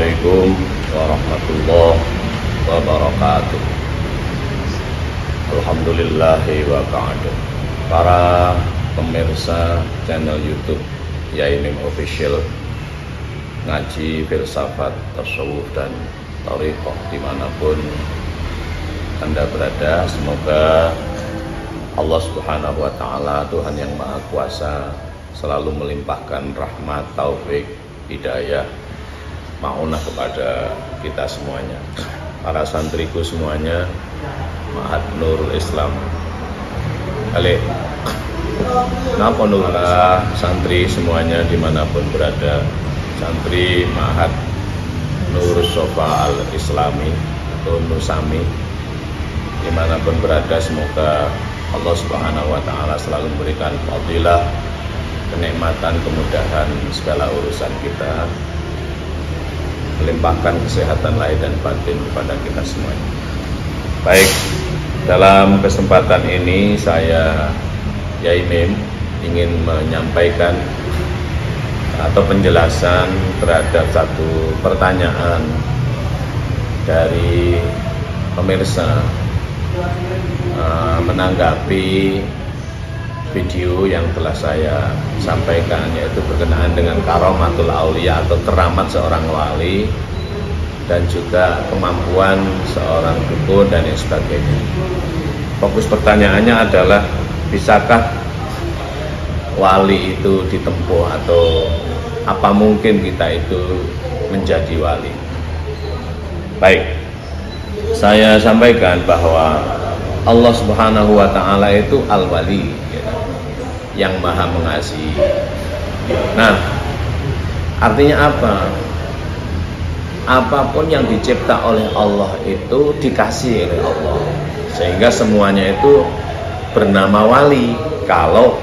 Assalamualaikum warahmatullahi wabarakatuh. Alhamdulillahi wa ba'du. Para pemirsa channel YouTube Yai Mim Official, ngaji filsafat, tasawuf dan thariqah dimanapun Anda berada, semoga Allah Subhanahu wa Ta'ala, Tuhan yang Maha Kuasa, selalu melimpahkan rahmat, taufik, hidayah, ma'unah kepada kita semuanya, para santriku semuanya, Ma'had Nurul Islam. Kenapa Nurullah santri semuanya dimanapun berada, santri Ma'had Nur Sofa Al-Islami atau Nusami, dimanapun berada, semoga Allah Subhanahu wa Ta'ala selalu memberikan fadilah, kenikmatan, kemudahan segala urusan kita, melimpahkan kesehatan lahir dan batin kepada kita semuanya. Baik, dalam kesempatan ini saya Yai Mim ingin menyampaikan atau penjelasan terhadap satu pertanyaan dari pemirsa menanggapi video yang telah saya sampaikan, yaitu berkenaan dengan karomatul aulia atau keramat seorang wali dan juga kemampuan seorang dukun dan lain sebagainya. Fokus pertanyaannya adalah, bisakah wali itu ditempuh atau apa mungkin kita itu menjadi wali? Baik, saya sampaikan bahwa Allah Subhanahu wa Ta'ala itu al-wali, yang maha mengasihi. Nah, artinya apa? Apapun yang dicipta oleh Allah itu dikasih oleh Allah, sehingga semuanya itu bernama wali kalau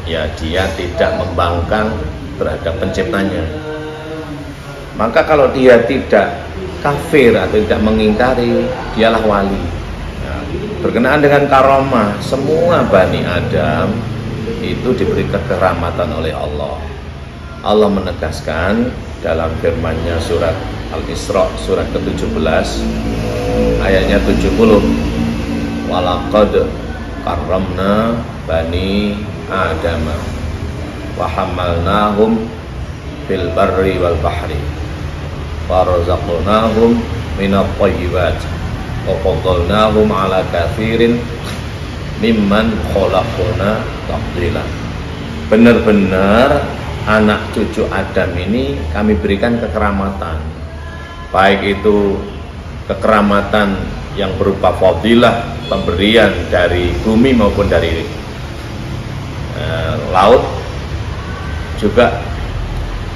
ya dia tidak membangkang terhadap penciptanya. Maka kalau dia tidak kafir atau tidak mengingkari, dialah wali. Nah, berkenaan dengan karomah, semua Bani Adam itu diberi kekeramatan oleh Allah. Allah menegaskan dalam firman-Nya surat Al-Isra surat ke-17 ayatnya 70, walaqad karramna bani Adam wa hamalnahum fil barri wal bahri wa razaqnahum minat thayyibat wa faddalnahum ala katsirin mimman khalaqna tafdila. Benar-benar anak cucu Adam ini kami berikan kekeramatan, baik itu kekeramatan yang berupa fadilah, pemberian dari bumi maupun dari laut, juga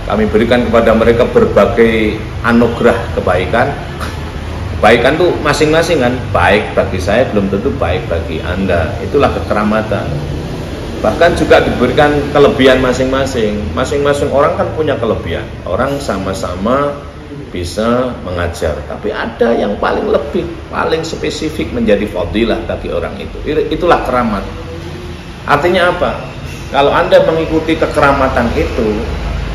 kami berikan kepada mereka berbagai anugerah kebaikan. Kebaikan itu masing-masing kan, baik bagi saya belum tentu baik bagi Anda, itulah kekeramatan. Bahkan juga diberikan kelebihan masing-masing. Masing-masing orang kan punya kelebihan. Orang sama-sama bisa mengajar, tapi ada yang paling lebih, paling spesifik menjadi fadilah bagi orang itu. Itulah keramat. Artinya apa? Kalau Anda mengikuti kekeramatan itu,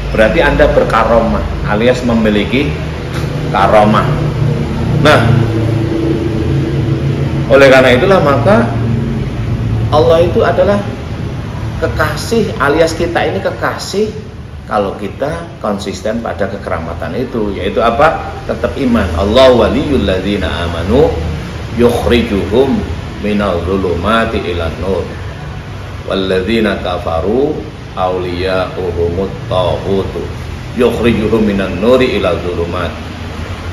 berarti Anda berkaromah alias memiliki karomah. Nah, oleh karena itulah maka Allah itu adalah kekasih, alias kita ini kekasih kalau kita konsisten pada kekeramatan itu, yaitu apa? Tetap iman. Allah waliyul ladzina amanu yukhrijuhum minal zulumati ilan nur wal ladzina kafaru awliya'uhumut taghutu yukhrijuhum minan nuri ilal zulumat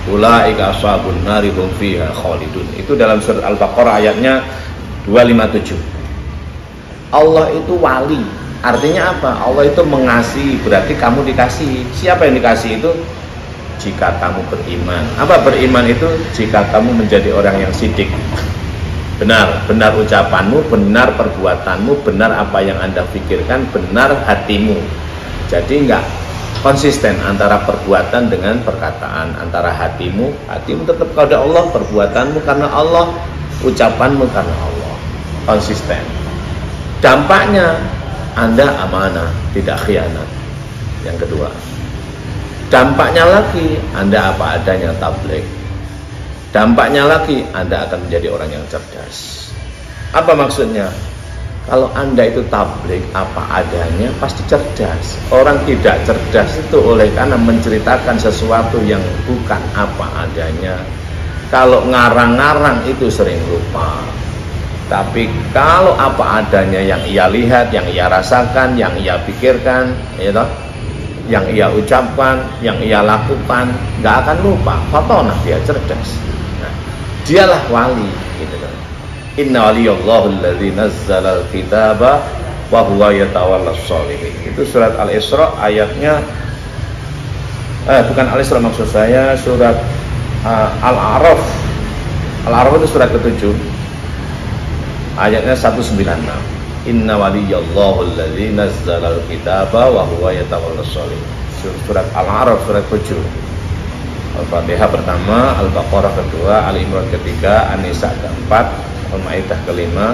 ulaika ashabun nari hum fiha khalidun. Itu dalam surat Al-Baqarah ayatnya 257. Allah itu wali, artinya apa? Allah itu mengasihi, berarti kamu dikasihi. Siapa yang dikasih itu? Jika kamu beriman. Apa beriman itu? Jika kamu menjadi orang yang sidik, benar ucapanmu, benar perbuatanmu, benar apa yang Anda pikirkan, benar hatimu. Jadi enggak konsisten antara perbuatan dengan perkataan, antara hatimu tetap kepada Allah, perbuatanmu karena Allah, ucapanmu karena Allah, konsisten. Dampaknya Anda amanah, tidak khianat. Yang kedua, Dampaknya lagi, Anda apa adanya tabligh. Dampaknya lagi, Anda akan menjadi orang yang cerdas. Apa maksudnya? Kalau Anda itu tabligh apa adanya, pasti cerdas. Orang tidak cerdas itu oleh karena menceritakan sesuatu yang bukan apa adanya. Kalau ngarang-ngarang itu sering lupa. Tapi kalau apa adanya yang ia lihat, yang ia rasakan, yang ia pikirkan, ya toh, yang ia ucapkan, yang ia lakukan, nggak akan lupa. Fatonah, dia cerdas. Nah, dialah wali, gitu kan. Inna waliyallahu alladzi nazzala al-kitaba wa huwa yatawallas sholihin. Itu surat Al-Isra ayatnya bukan Al-Isra maksud saya, surat Al-A'raf. Al-A'raf itu surat ke-7. Ayatnya 196. Inna waliyallahu alladzi nazzala al-kitaba wa huwa yatawallas sholihin. Surat Al-A'raf surat 7. Al-Fatihah pertama, Al-Baqarah kedua, Al-Imran ketiga, An-Nisa keempat, Al-Maidah kelima,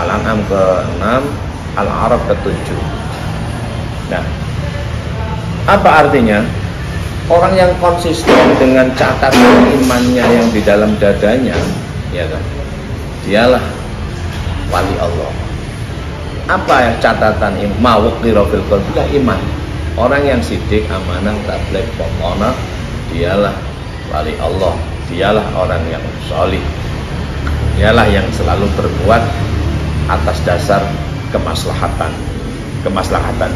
Al-An'am ke-6, Al-A'raf ke-7. Nah, apa artinya? Orang yang konsisten dengan catatan imannya yang di dalam dadanya, ya kan? Dialah wali Allah. Apa ya catatan mawqira fil qalbi? Iman. Orang yang sidik, amanah, tabligh, pokoknya dialah wali Allah. Dialah orang yang sholih. Dialah yang selalu berbuat atas dasar kemaslahatan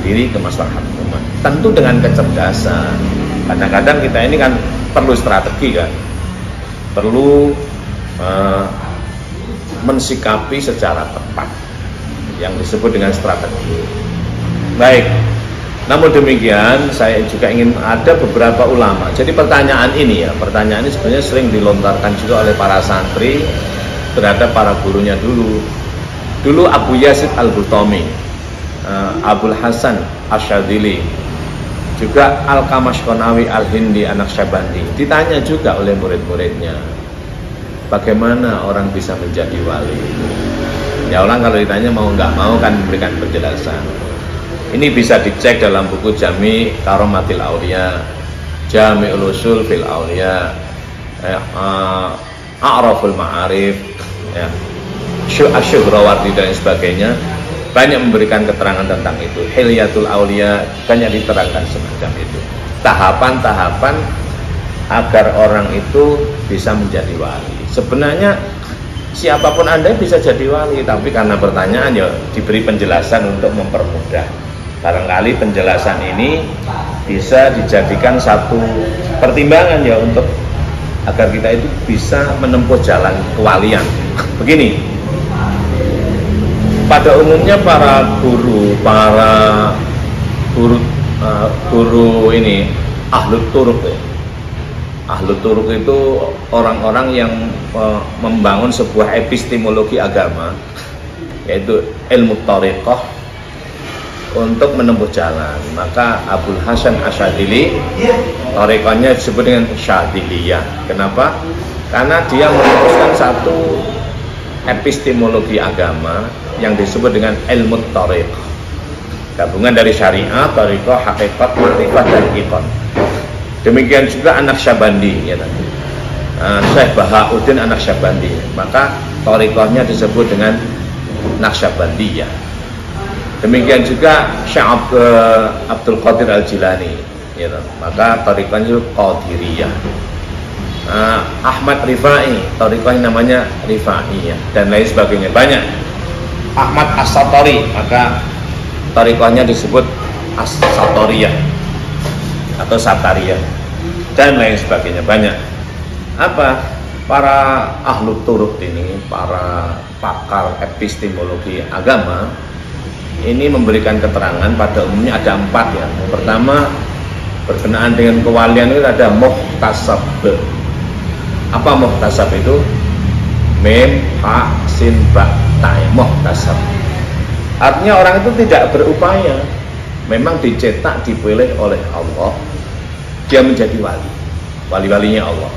diri, kemaslahatan umat. Tentu dengan kecerdasan. Kadang-kadang kita ini kan perlu strategi kan, perlu mensikapi secara tepat, yang disebut dengan strategi. Baik, namun demikian saya juga ingin ada beberapa ulama. Jadi pertanyaan ini sebenarnya sering dilontarkan juga oleh para santri terhadap para gurunya dulu Abu Yazid Al-Bustami, Abul Hasan Asyadzili, juga Al-Kamashkonawi Al-Hindi anak Syabandi. Ditanya juga oleh murid-muridnya, bagaimana orang bisa menjadi wali? Ya, orang kalau ditanya mau nggak mau kan memberikan penjelasan. Ini bisa dicek dalam buku Jami Karomatil Aulia, Jami'ul Usul fil Aulia, A'raful Ma'arif, ya, Asyuhrawardi dan sebagainya. Banyak memberikan keterangan tentang itu. Hilyatul Aulia banyak diterangkan semacam itu. Tahapan-tahapan agar orang itu bisa menjadi wali. Sebenarnya siapapun Anda bisa jadi wali, tapi karena pertanyaan ya diberi penjelasan untuk mempermudah. Barangkali penjelasan ini bisa dijadikan satu pertimbangan ya untuk agar kita itu bisa menempuh jalan kewalian. Begini, pada umumnya para guru ini ahlut turuk ya. Ahlut turuk itu orang-orang yang membangun sebuah epistemologi agama, yaitu ilmu thariqah untuk menempuh jalan. Maka Abul Hasan Asyadzili, thariqahnya disebut dengan Syadziliyah. Kenapa? Karena dia merumuskan satu epistemologi agama yang disebut dengan ilmu thariqah, gabungan dari syariah, thariqah, hakikat, ma'rifah, dan ikon. Demikian juga anak Syabandi ya, Syekh Bahauddin anak Syabandi, maka thariqahnya disebut dengan Naqsyabandiyah. Demikian juga Syekh Abdul Qadir Al-Jilani ya, maka thariqahnya Qadiriyah. Ahmad Rifai, thariqahnya namanya Rifaiyah, dan lain sebagainya. Banyak. Ahmad As-Satori, maka thariqahnya disebut As-Satoriyah atau Satariyah, dan lain sebagainya. Banyak. Apa? Para ahlu turuk ini, para pakar epistemologi agama ini memberikan keterangan pada umumnya ada 4 ya. Pertama, berkenaan dengan kewalian itu ada muhtasab. Apa muhtasab itu? Mim, ha, sin, ba, ta, muhtasab. Artinya orang itu tidak berupaya, memang dicetak, dipilih oleh Allah, dia menjadi wali, wali-walinya Allah.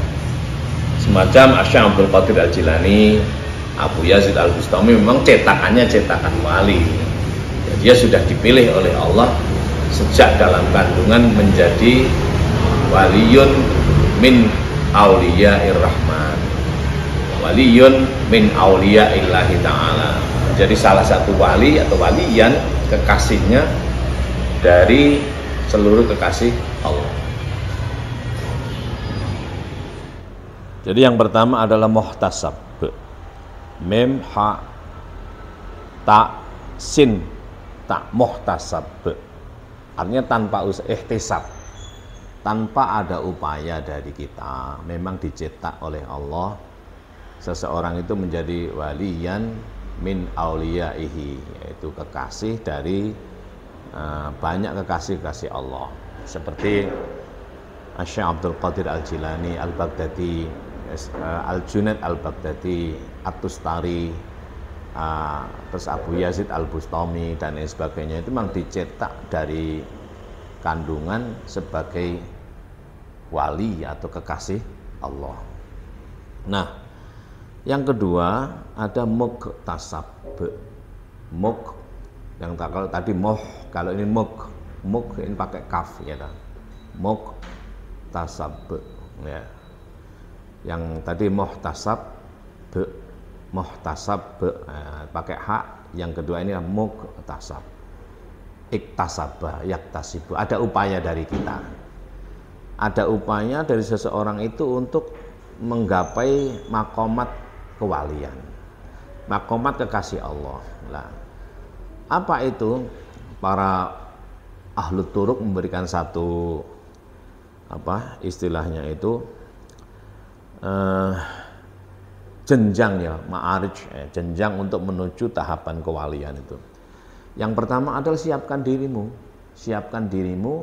Semacam Syekh Abdul Qadir Al-Jilani, Abu Yazid Al-Bustami, memang cetakannya cetakan wali. Dia sudah dipilih oleh Allah sejak dalam kandungan menjadi waliyun min auliyair rahman, waliyun min auliyaillahi ta'ala. Jadi salah satu wali atau waliyan, kekasihnya dari seluruh kekasih Allah. Jadi yang pertama adalah muhtasab, mim ha ta sin ta, muhtasab, artinya tanpa ihtisab, tanpa ada upaya dari kita, memang dicetak oleh Allah. Seseorang itu menjadi waliyan min auliyaihi, yaitu kekasih dari banyak kekasih-kekasih Allah, seperti Syekh Abdul Qadir Al-Jilani Al-Baghdadi, Al-Junaid Al-Baghdadi, At-Tustari, terus Abu Yazid Al-Bustami dan lain sebagainya. Itu memang dicetak dari kandungan sebagai wali atau kekasih Allah. Nah, yang kedua ada muktasab. Muk yang kalau tadi moh, kalau ini muk ini pakai kaf ya kan. Muktasab ya. Yang tadi muhtasab pakai hak, yang kedua ini muktasab. Iktasabah yaktasibu, ada upaya dari kita. Ada upaya dari seseorang itu untuk menggapai makomat kewalian, makomat kekasih Allah. Nah, apa itu? Para ahlu turuk memberikan satu istilahnya itu jenjang ya, ma'arij, jenjang untuk menuju tahapan kewalian itu. Yang pertama adalah siapkan dirimu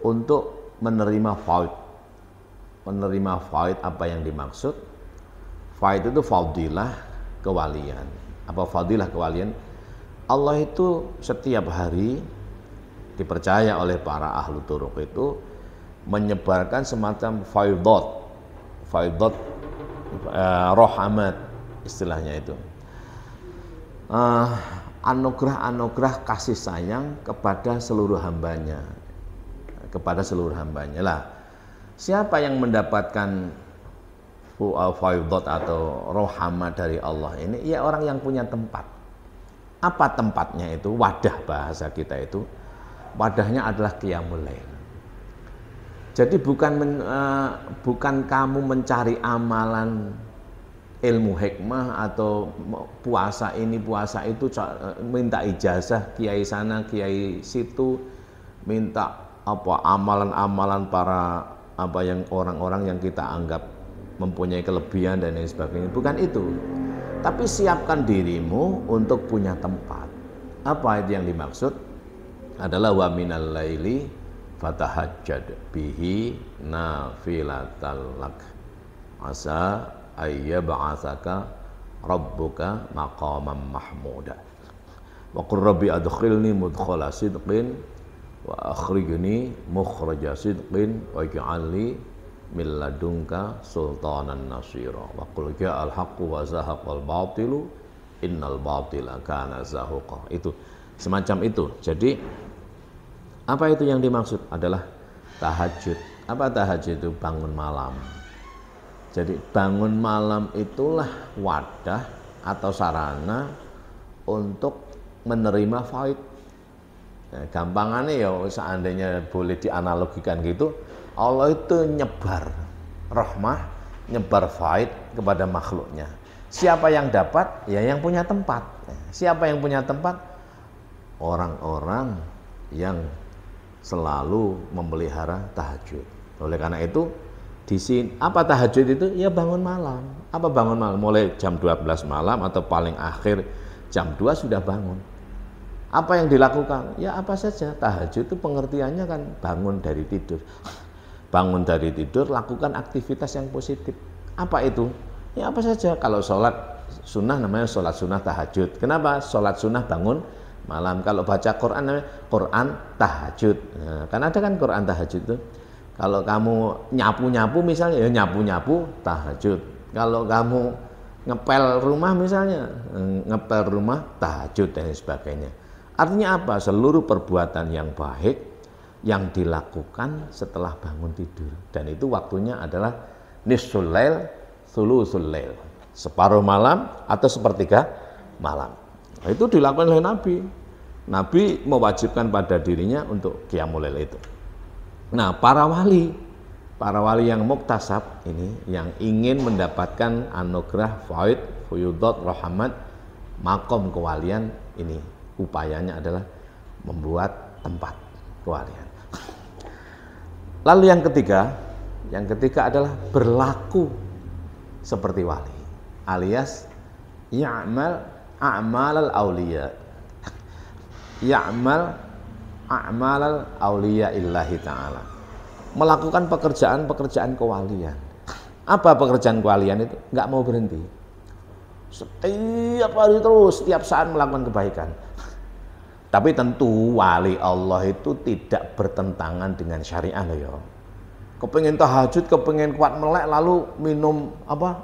untuk menerima faid. Menerima faid, apa yang dimaksud? Faid itu fadilah kewalian. Apa fadilah kewalian? Allah itu setiap hari dipercaya oleh para ahlu turuk itu menyebarkan semacam faidat rohamat istilahnya itu, anugerah-anugerah kasih sayang kepada seluruh hambanya, lah. Siapa yang mendapatkan faidat atau rohamat dari Allah ini? Ya orang yang punya tempat. Apa tempatnya itu? Wadah, bahasa kita itu wadahnya adalah qiyamul lail. Jadi bukan kamu mencari amalan ilmu hikmah atau puasa ini puasa itu, minta ijazah kiai sana kiai situ, minta amalan-amalan para yang orang-orang yang kita anggap mempunyai kelebihan dan lain sebagainya. Bukan itu. Tapi siapkan dirimu untuk punya tempat. Apa itu yang dimaksud? Adalah wa minal laili fatahajjad bihi nafilatal lak asa ayyab'atsaka rabbuka maqaman mahmuda wa qur rabbi adkhilni mudkhala sidqin wa akhrijni mukhraja sidqin waj'alni min ladunka sultanan nasira wa qul ja'al haqqu wa zahaqal batilu innal batila kana zahuqa. Itu semacam itu. Jadi apa itu yang dimaksud? Adalah tahajud. Apa tahajud itu? Bangun malam. Jadi bangun malam itulah wadah atau sarana untuk menerima faid. Nah, gampangannya ya seandainya boleh dianalogikan gitu, Allah itu nyebar rahmah, nyebar faid kepada makhluknya. Siapa yang dapat? Ya yang punya tempat. Siapa yang punya tempat? Orang-orang yang selalu memelihara tahajud. Oleh karena itu, di sini apa tahajud itu? Ya bangun malam. Apa bangun malam? Mulai jam 12 malam atau paling akhir jam 2 sudah bangun. Apa yang dilakukan? Ya apa saja. Tahajud itu pengertiannya kan bangun dari tidur. Bangun dari tidur, lakukan aktivitas yang positif. Apa itu? Ya apa saja. Kalau sholat sunnah namanya sholat sunnah tahajud. Kenapa? Sholat sunnah bangun malam. Kalau baca Quran namanya Quran tahajud. Nah, kan ada kan Quran tahajud itu. Kalau kamu nyapu-nyapu misalnya, ya nyapu-nyapu tahajud. Kalau kamu ngepel rumah misalnya, ngepel rumah tahajud dan sebagainya. Artinya apa? Seluruh perbuatan yang baik yang dilakukan setelah bangun tidur, dan itu waktunya adalah nisful lail, thulutsul lail, separuh malam atau sepertiga malam. Nah, itu dilakukan oleh Nabi. Nabi mewajibkan pada dirinya untuk qiyamul lail itu. Nah, para wali yang muktasab ini, yang ingin mendapatkan anugerah faid, fuyudat, rahmat, makom kewalian ini, upayanya adalah membuat tempat kewalian. Lalu yang ketiga adalah berlaku seperti wali, alias ya'mal a'malal auliya, ya'mal a'malal auliya illahi ta'ala, melakukan pekerjaan kewalian. Apa pekerjaan kewalian itu? Nggak mau berhenti, setiap hari terus, setiap saat melakukan kebaikan. Tapi tentu wali Allah itu tidak bertentangan dengan syariah loh ya. Kepengen tahajud, kepengen kuat melek, lalu minum obat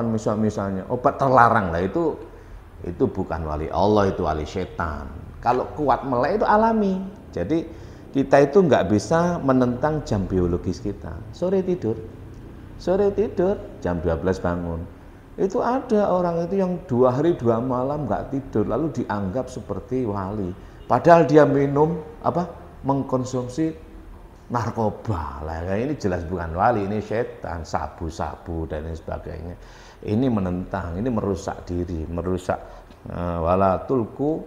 misalnya obat terlarang lah, itu bukan wali Allah, itu wali setan. Kalau kuat melek itu alami. Jadi kita itu nggak bisa menentang jam biologis kita. Sore tidur, jam 12 bangun. Itu ada orang itu yang 2 hari 2 malam nggak tidur, lalu dianggap seperti wali. Padahal dia minum mengkonsumsi narkoba. Lah ini jelas bukan wali, ini setan, sabu-sabu dan lain sebagainya. Ini menentang, ini merusak diri, merusak. Wala tulku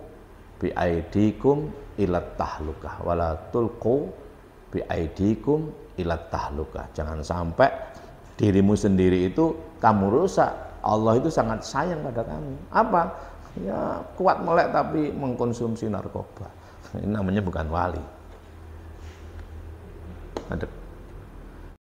bi aidikum ilat tahlukah, wala tulku bi aidikum ilat tahlukah. Jangan sampai dirimu sendiri itu kamu rusak. Allah itu sangat sayang pada kamu. Apa? Ya kuat melek tapi mengkonsumsi narkoba. Ini namanya bukan wali. Ada